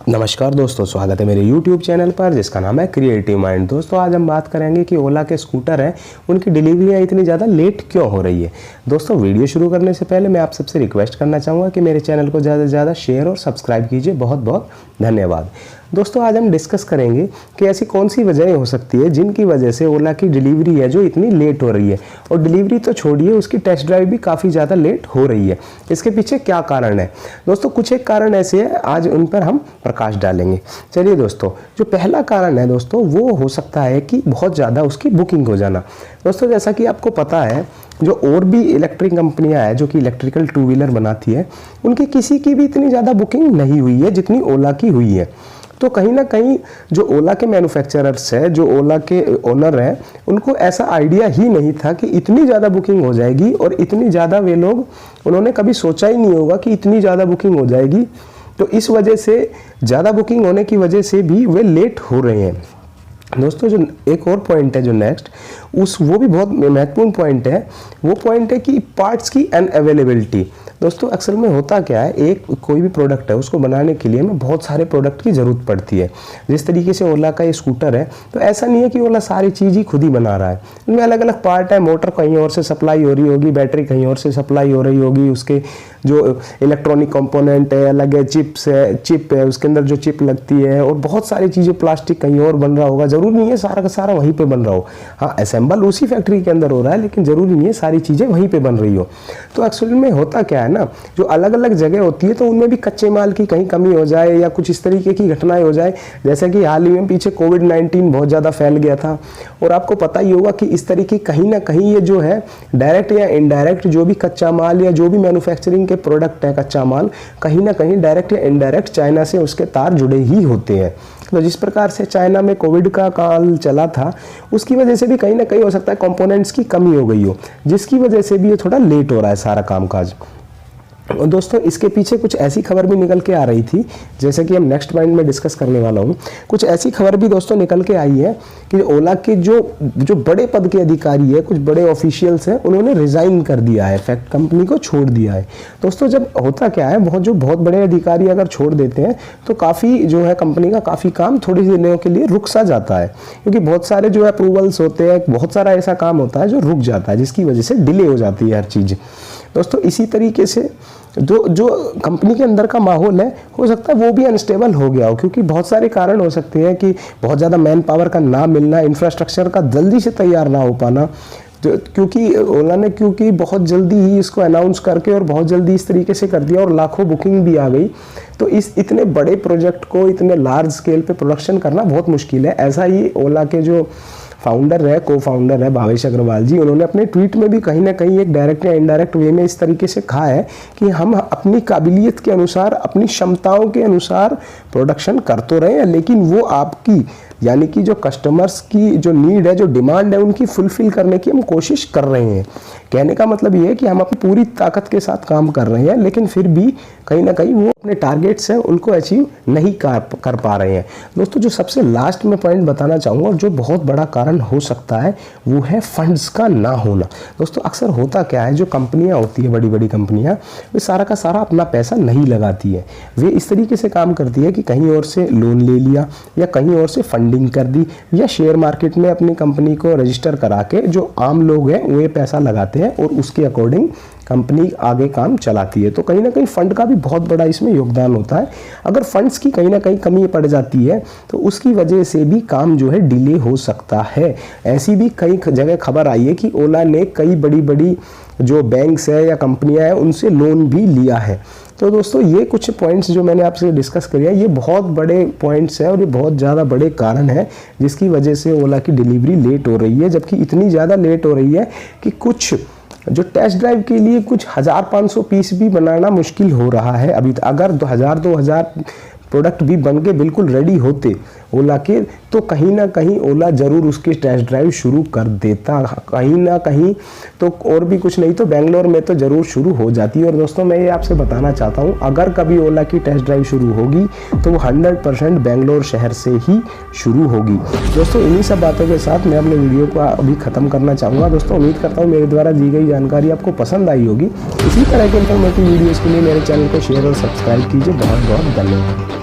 नमस्कार दोस्तों, स्वागत है मेरे YouTube चैनल पर जिसका नाम है क्रिएटिव माइंड। दोस्तों आज हम बात करेंगे कि ओला के स्कूटर हैं उनकी डिलीवरियाँ इतनी ज़्यादा लेट क्यों हो रही है। दोस्तों वीडियो शुरू करने से पहले मैं आप सबसे रिक्वेस्ट करना चाहूँगा कि मेरे चैनल को ज़्यादा से ज़्यादा शेयर और सब्सक्राइब कीजिए। बहुत बहुत धन्यवाद। दोस्तों आज हम डिस्कस करेंगे कि ऐसी कौन सी वजह हो सकती है जिनकी वजह से ओला की डिलीवरी है जो इतनी लेट हो रही है, और डिलीवरी तो छोड़िए उसकी टेस्ट ड्राइव भी काफ़ी ज़्यादा लेट हो रही है। इसके पीछे क्या कारण है दोस्तों? कुछ एक कारण ऐसे हैं, आज उन पर हम प्रकाश डालेंगे। चलिए दोस्तों, जो पहला कारण है दोस्तों वो हो सकता है कि बहुत ज़्यादा उसकी बुकिंग हो जाना। दोस्तों जैसा कि आपको पता है, जो और भी इलेक्ट्रिक कंपनियां हैं जो कि इलेक्ट्रिकल टू व्हीलर बनाती है, उनकी किसी की भी इतनी ज़्यादा बुकिंग नहीं हुई है जितनी ओला की हुई है। तो कहीं ना कहीं जो ओला के मैन्युफैक्चरर्स है, जो ओला के ओनर हैं, उनको ऐसा आइडिया ही नहीं था कि इतनी ज़्यादा बुकिंग हो जाएगी, और इतनी ज़्यादा वे लोग, उन्होंने कभी सोचा ही नहीं होगा कि इतनी ज़्यादा बुकिंग हो जाएगी। तो इस वजह से ज़्यादा बुकिंग होने की वजह से भी वे लेट हो रहे हैं। दोस्तों जो एक और पॉइंट है जो नेक्स्ट, वो भी बहुत महत्वपूर्ण पॉइंट है। वो पॉइंट है कि पार्ट्स की अनअवेलेबिलिटी। दोस्तों अक्सर में होता क्या है, एक कोई भी प्रोडक्ट है उसको बनाने के लिए हमें बहुत सारे प्रोडक्ट की ज़रूरत पड़ती है। जिस तरीके से ओला का ये स्कूटर है, तो ऐसा नहीं है कि ओला सारी चीज़ ही खुद ही बना रहा है। इनमें अलग अलग पार्ट है। मोटर कहीं और से सप्लाई हो रही होगी, बैटरी कहीं और से सप्लाई हो रही होगी, उसके जो इलेक्ट्रॉनिक कंपोनेंट है अलग है, चिप है उसके अंदर जो चिप लगती है, और बहुत सारी चीज़ें, प्लास्टिक कहीं और बन रहा होगा। ज़रूरी नहीं है सारा का सारा वहीं पे बन रहा हो। हाँ, असेंबल उसी फैक्ट्री के अंदर हो रहा है, लेकिन ज़रूरी नहीं है सारी चीज़ें वहीं पे बन रही हो। तो एक्चुअली में होता क्या है ना, जो अलग अलग जगह होती है तो उनमें भी कच्चे माल की कहीं कमी हो जाए या कुछ इस तरीके की घटनाएं हो जाए। जैसे कि हाल ही में पीछे कोविड-19 बहुत ज़्यादा फैल गया था, और आपको पता ही होगा कि इस तरीके कहीं ना कहीं ये जो है डायरेक्ट या इनडायरेक्ट जो भी कच्चा माल या जो भी मैन्युफैक्चरिंग के प्रोडक्ट है कच्चा माल, कहीं ना कहीं डायरेक्ट या इनडायरेक्ट चाइना से उसके तार जुड़े ही होते हैं। तो जिस प्रकार से चाइना में कोविड का काल चला था, उसकी वजह से भी कहीं ना कहीं हो सकता है कंपोनेंट्स की कमी हो गई हो, जिसकी वजह से भी ये थोड़ा लेट हो रहा है सारा कामकाज। और दोस्तों इसके पीछे कुछ ऐसी खबर भी निकल के आ रही थी, जैसे कि हम नेक्स्ट पॉइंट में डिस्कस करने वाला हूँ। कुछ ऐसी खबर भी दोस्तों निकल के आई है कि ओला के जो बड़े पद के अधिकारी है, कुछ बड़े ऑफिशियल्स हैं, उन्होंने रिजाइन कर दिया है, फैक्ट कंपनी को छोड़ दिया है। दोस्तों जब होता क्या है, बहुत बड़े अधिकारी अगर छोड़ देते हैं तो काफ़ी जो है कंपनी का काफ़ी काम थोड़ी दिनों के लिए रुक सा जाता है, क्योंकि बहुत सारे जो अप्रूवल्स होते हैं, बहुत सारा ऐसा काम होता है जो रुक जाता है, जिसकी वजह से डिले हो जाती है हर चीज़। दोस्तों इसी तरीके से जो कंपनी के अंदर का माहौल है, हो सकता है वो भी अनस्टेबल हो गया हो, क्योंकि बहुत सारे कारण हो सकते हैं कि बहुत ज़्यादा मैन पावर का ना मिलना, इंफ्रास्ट्रक्चर का जल्दी से तैयार ना हो पाना, क्योंकि ओला ने बहुत जल्दी ही इसको अनाउंस करके और बहुत जल्दी इस तरीके से कर दिया और लाखों बुकिंग भी आ गई। तो इस इतने बड़े प्रोजेक्ट को इतने लार्ज स्केल पे प्रोडक्शन करना बहुत मुश्किल है। ऐसा ही ओला के जो फाउंडर है, को फाउंडर है भावेश अग्रवाल जी, उन्होंने अपने ट्वीट में भी कहीं ना कहीं एक डायरेक्ट या इनडायरेक्ट वे में इस तरीके से कहा है कि हम अपनी काबिलियत के अनुसार, अपनी क्षमताओं के अनुसार प्रोडक्शन कर तो रहे हैं, लेकिन वो आपकी यानी कि जो कस्टमर्स की जो नीड है, जो डिमांड है, उनकी फुलफिल करने की हम कोशिश कर रहे हैं। कहने का मतलब ये है कि हम अपनी पूरी ताकत के साथ काम कर रहे हैं, लेकिन फिर भी कहीं ना कहीं वो अपने टारगेट्स हैं उनको अचीव नहीं कर पा रहे हैं। दोस्तों जो सबसे लास्ट में पॉइंट बताना चाहूँगा, और जो बहुत बड़ा कारण हो सकता है, वो है फंड्स का ना होना। दोस्तों अक्सर होता क्या है, जो कंपनियां होती है, बड़ी बड़ी कंपनियां, वे सारा का सारा अपना पैसा नहीं लगाती है। वे इस तरीके से काम करती है कि कहीं और से लोन ले लिया, या कहीं और से फंडिंग कर दी, या शेयर मार्केट में अपनी कंपनी को रजिस्टर करा के जो आम लोग हैं वे पैसा लगाते हैं, और उसके अकॉर्डिंग कंपनी आगे काम चलाती है। तो कहीं ना कहीं फंड का भी बहुत बड़ा इसमें योगदान होता है। अगर फंड्स की कहीं ना कहीं कमी पड़ जाती है तो उसकी वजह से भी काम जो है डिले हो सकता है। ऐसी भी कई जगह खबर आई है कि ओला ने कई बड़ी बड़ी जो बैंक्स है या कंपनियां हैं उनसे लोन भी लिया है। तो दोस्तों ये कुछ पॉइंट्स जो मैंने आपसे डिस्कस किया, ये बहुत बड़े पॉइंट्स हैं और ये बहुत ज़्यादा बड़े कारण हैं जिसकी वजह से ओला की डिलीवरी लेट हो रही है। जबकि इतनी ज़्यादा लेट हो रही है कि कुछ जो टेस्ट ड्राइव के लिए कुछ 1500 पीस भी बनाना मुश्किल हो रहा है। अभी अगर 2000 प्रोडक्ट भी बन के बिल्कुल रेडी होते ओला के, तो कहीं ना कहीं ओला ज़रूर उसकी टेस्ट ड्राइव शुरू कर देता, कहीं ना कहीं तो, और भी कुछ नहीं तो बेंगलोर में तो ज़रूर शुरू हो जाती। और दोस्तों मैं ये आपसे बताना चाहता हूँ, अगर कभी ओला की टेस्ट ड्राइव शुरू होगी तो वो 100% बेंगलोर शहर से ही शुरू होगी। दोस्तों इन्हीं सब बातों के साथ मैं अपने वीडियो को अभी ख़त्म करना चाहूँगा। दोस्तों उम्मीद करता हूँ मेरे द्वारा दी गई जानकारी आपको पसंद आई होगी। इसी तरह के इन्फॉर्मेटिव वीडियोज़ के लिए मेरे चैनल को शेयर और सब्सक्राइब कीजिए। बहुत बहुत धन्यवाद।